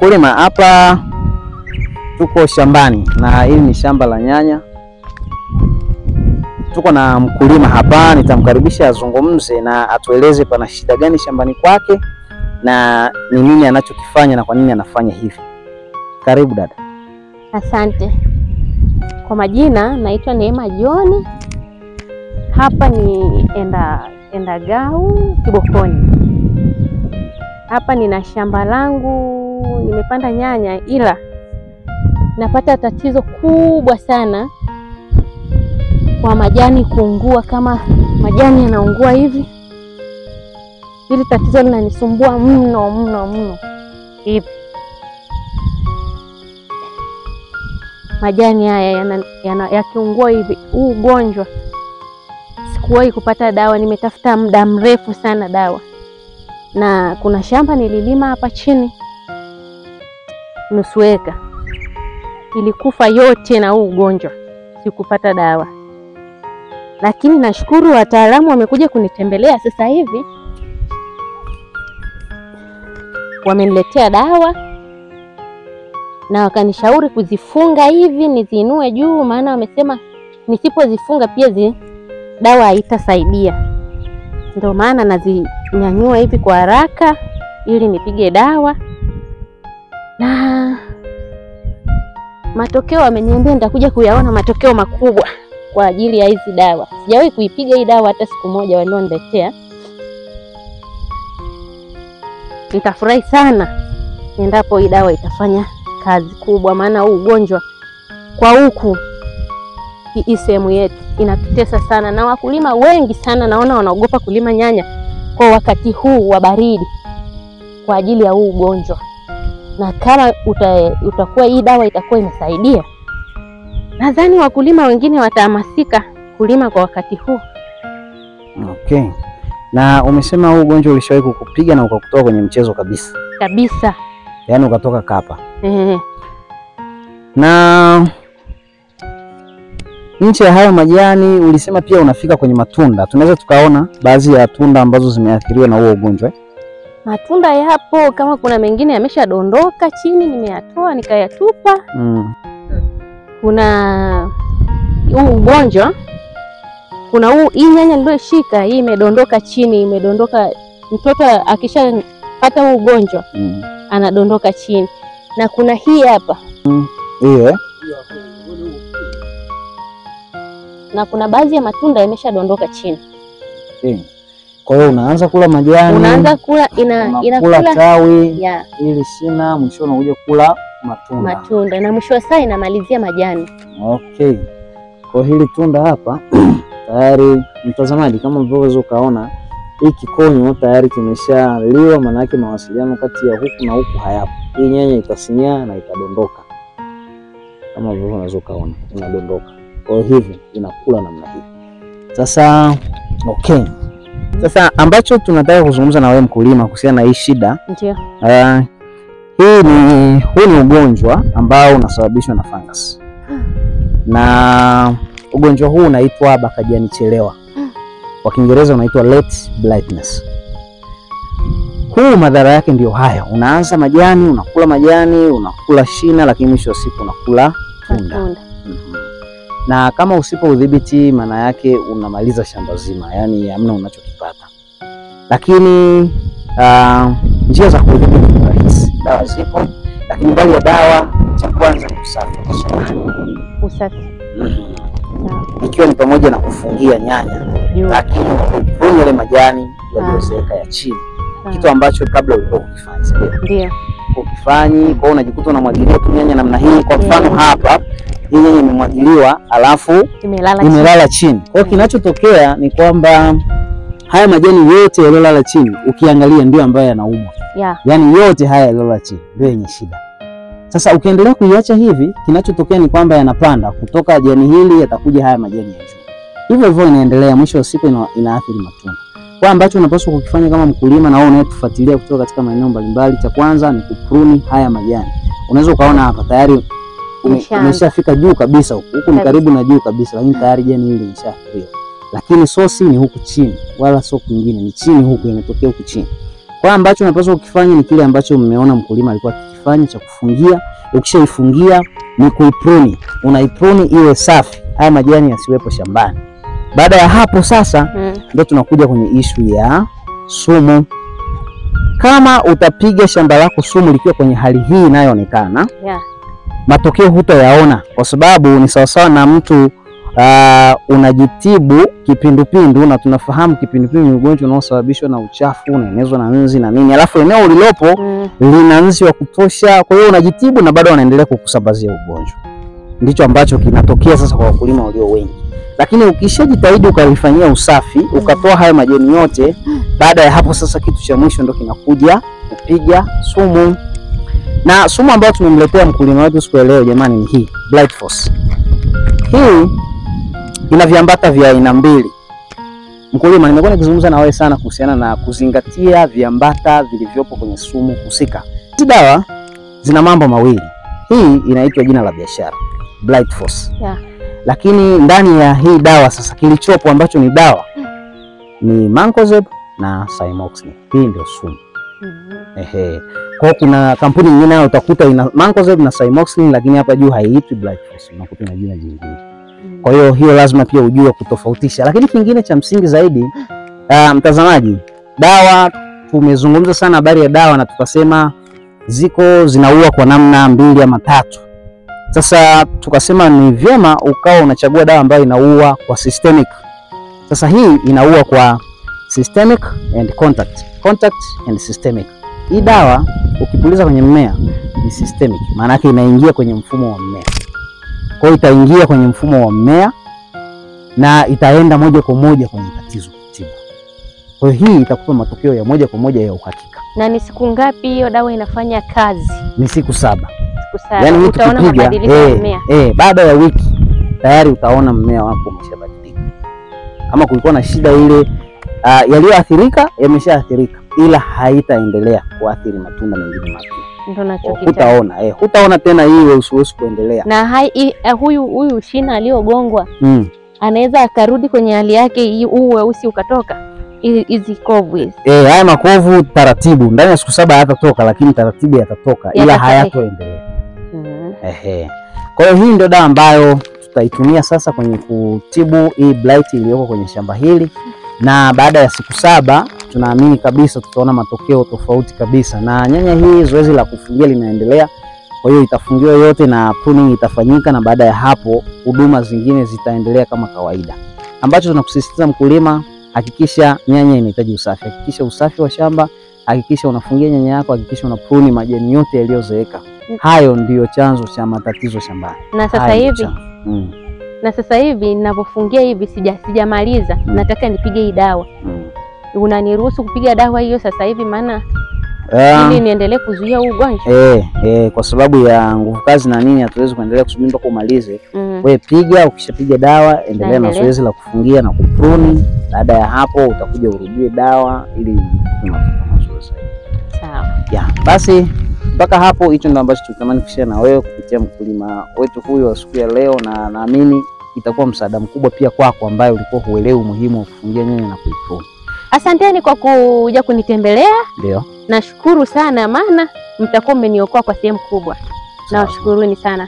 Kulima hapa tuko shambani na hili ni shamba la nyanya. Tuko na mkulima hapa, nitamkaribisha azungumze na atueleze pana shida gani shambani kwake na ni nini anachokifanya na kwa nini anafanya hivi. Karibu dada. Asante. Kwa majina naitwa Neema John. Hapa ni Endagau Kibokoni. Hapa nina shamba langu, nimepanda nyanya, ila napata tatizo kubwa sana kwa majani kuungua. Kama majani yanaungua hivi, hili tatizo linanisumbua mno hivi. Majani haya yakiungua hivi, huu ugonjwa sikuwahi kupata dawa. Nimetafuta muda mrefu sana dawa, na kuna shamba nililima hapa chini nusu eka, ilikufa yote na huu ugonjwa, sikupata dawa. Lakini nashukuru wataalamu wamekuja kunitembelea sasa hivi, wameniletea dawa na wakanishauri kuzifunga hivi niziinue juu, maana wamesema nisipozifunga pia dawa haitasaidia. Ndio maana nazinyanyua hivi kwa haraka ili nipige dawa, na matokeo wameniambia nitakuja kuyaona matokeo makubwa kwa ajili ya hizi dawa. Sijawahi kuipiga hii dawa hata siku moja walioniletea. Nitafurahi sana endapo hii dawa itafanya kazi kubwa, maana huu ugonjwa kwa huku hii sehemu yetu inatutesa sana, na wakulima wengi sana naona wanaogopa kulima nyanya kwa wakati huu wa baridi kwa ajili ya huu ugonjwa. Na kama utakuwa hii dawa itakuwa imesaidia, nadhani wakulima wengine watahamasika kulima kwa wakati huu. Okay. Na umesema huu ugonjwa ulishawahi kukupiga na ukakutoa kwenye mchezo kabisa? Kabisa. Yaani ukatoka kapa. Na nje ya hayo majani ulisema pia unafika kwenye matunda. Tunaweza tukaona baadhi ya tunda ambazo zimeathiriwa na huo ugonjwa? Matunda yapo, kama kuna mengine yameshadondoka chini nimeyatoa nikayatupa. Kuna huu ugonjwa, kuna hii nyanya niliyoshika hii imedondoka chini, imedondoka. Mtoto akishapata huu ugonjwa anadondoka chini. Na kuna hii hapa. Na kuna baadhi ya matunda yameshadondoka chini. Kwa hiyo unaanza kula majani, unaanza kula inakula tawi, ili shina, mwisho unakuja kula matunda. Na mwisho saa inamalizia majani. Okay. Kwa hili tunda hapa tayari mtazamaji, kama mlivyo kaona, hii kikonyo tayari kimeshaliwa, maana yake mawasiliano kati ya huku na huku hayapo. Hii nyanya itasinyaa na itadondoka. Kama mlivyo unaweza kaona inadondoka. Kwa hivi inakula namna hii. Sasa okay. Sasa ambacho tunataka kuzungumza na wewe mkulima kuhusiana na hii shida. Ndio. Huu ni ugonjwa ambao unasababishwa na fungus. Na ugonjwa huu unaitwa bakajani chelewa. Kwa Kiingereza unaitwa late blindness. Huu madhara yake ndio haya. Unaanza majani, unakula majani, unakula shina, lakini mwisho wa siku unakula tunda. Na kama usipo udhibiti, maana yake unamaliza shamba zima, yani hamna unachokipata. Lakini njia za kudhibiti ni rahisi. Dawa zipo, lakini mbali ya dawa, cha kwanza ni usafi. Usafi. Ikiwa ni pamoja na kufungia nyanya, lakini kupunja ile majani yaliyozeeka ya chini. Kitu ambacho kabla ulikuwa ukifanya. Ndio. Ukifanyi, kwa unajikuta unamwagilia tu nyanya namna hii. Kwa mfano hapa hii nyanya imemwagiliwa alafu imelala chini. Kwa hiyo kinachotokea ni kwamba haya majani yote yaliyolala chini ukiangalia ndio ambayo yanaumwa. Yaani yote haya yaliyolala chini ndio yenye shida. Sasa ukiendelea kuiacha hivi, kinachotokea ni kwamba yanapanda kutoka jani hili yatakuja haya majani ya juu. Hivyo hivyo inaendelea, mwisho wa siku inaathiri matunda. Kwa ambacho unapaswa kukifanya kama mkulima na wewe unayetufuatilia kutoka katika maeneo mbalimbali, cha kwanza ni kupruni haya majani. Unaweza ukaona hapa tayari umeshafika juu kabisa, huku ni karibu na juu kabisa, lakini tayari jani hili limeshaathiriwa. Lakini sosi ni huku chini, wala sio kwingine, ni chini huku, imetokea huku chini. Kwa ambacho unapaswa ukifanya ni kile ambacho mmeona mkulima alikuwa akikifanya cha kufungia. Ukishaifungia ni kuipruni. Unaipruni iwe safi, haya majani yasiwepo shambani. Baada ya hapo sasa ndio tunakuja kwenye issue ya sumu. Kama utapiga shamba lako sumu likiwa kwenye hali hii inayoonekana, matokeo hutayaona, kwa sababu ni sawasawa na mtu unajitibu kipindupindu, na tunafahamu kipindupindu ni ugonjwa unaosababishwa na uchafu, unaenezwa na nzi na nini, alafu eneo ulilopo lina nzi wa kutosha. Kwa hiyo unajitibu na bado wanaendelea kukusambazia ugonjwa. Ndicho ambacho kinatokea sasa kwa wakulima walio wengi. Lakini ukishajitahidi ukalifanyia usafi, ukatoa haya majani yote, baada ya hapo sasa kitu cha mwisho ndio kinakuja kupiga sumu. Na sumu ambayo tumemletea mkulima wetu siku ya leo jamani ni hii Blight Force. Hii ina viambata vya aina mbili. Mkulima, nimekuwa nikizungumza na wewe sana kuhusiana na kuzingatia viambata vilivyopo kwenye sumu husika. Hizi dawa zina mambo mawili. Hii inaitwa jina la biashara, Blight Force. Lakini ndani ya hii dawa sasa kilichopo ambacho ni dawa ni Mancozeb na Cymoxin. Hii ndio sumu. Kwa kuna kampuni nyingine nayo utakuta ina Mancozeb na Cymoxin, lakini hapa juu haiitwi Blight Force, unakuta ina jina jingine. Kwa hiyo lazima pia ujue kutofautisha. Lakini kingine cha msingi zaidi, mtazamaji, dawa tumezungumza sana habari ya dawa na tukasema zinaua kwa namna 2 ama 3. Sasa tukasema ni vyema ukawa unachagua dawa ambayo inaua kwa systemic. Sasa hii inaua kwa systemic and contact and systemic. Hii dawa ukipuliza kwenye mmea ni systemic, maana yake inaingia kwenye mfumo wa mmea. Kwa hiyo itaingia kwenye mfumo wa mmea na itaenda moja kwa moja kwenye tatizo kutibu. Kwa hiyo hii itakupa matokeo ya moja kwa moja ya uhakika. Na ni siku ngapi hiyo dawa inafanya kazi? Ni siku 7. Yani utaona mabadiliko ya mmea. Baada ya wiki tayari utaona mmea wako umeshabadilika. Kama kulikuwa na shida ile yaliyoathirika yameshaathirika, ila haitaendelea kuathiri matunda mengine mapya. Ndio nachokita. Hutaona tena hii usiwezi kuendelea. Na huyu shina aliyogongwa anaweza akarudi kwenye hali yake, huu weusi ukatoka. Hizi kovu hizi. Haya makovu taratibu ndani ya siku 7 hayatatoka, lakini taratibu yatatoka, ila hayatoendelea. Kwa hiyo hii ndio dawa ambayo tutaitumia sasa kwenye kutibu hii blight iliyoko kwenye shamba hili, na baada ya siku 7 tunaamini kabisa tutaona matokeo tofauti kabisa. Na nyanya hii zoezi la kufungia linaendelea, kwa hiyo itafungiwa yote na pruning itafanyika, na baada ya hapo huduma zingine zitaendelea kama kawaida. Ambacho tunakusisitiza mkulima, hakikisha nyanya inahitaji usafi. Hakikisha usafi wa shamba, hakikisha unafungia nyanya yako, hakikisha unapruni majani yote yaliyozeeka. Hayo ndiyo chanzo cha matatizo shambani. Na sasa hivi ninapofungia hivi sijamaliza, nataka nipige hii dawa. Unaniruhusu kupiga dawa hiyo sasa hivi, maana ili niendelee kuzuia huu ugonjwa? Kwa sababu ya nguvu kazi na nini hatuwezi kuendelea kusubiri mpaka umalize. Wewe piga, ukishapiga dawa endelea na zoezi la kufungia na kupruni. Baada ya hapo utakuja urudie dawa ili mazuri zaidi. Sawa. Basi mpaka hapo hicho ndio ambacho tunatamani kushare na wewe kupitia mkulima wetu huyu wa siku ya leo, na naamini itakuwa msaada mkubwa pia kwako ambaye ulikuwa huelewi umuhimu wa kufungia nyanya na kuipruni. Asanteni kwa kuja kunitembelea. Ndio. Nashukuru sana, maana mtakuwa mmeniokoa kwa sehemu kubwa. Na washukuruni sana.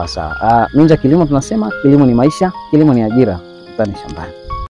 Sawa. Minja Kilimo tunasema kilimo ni maisha, kilimo ni ajira. Tukutane shambani.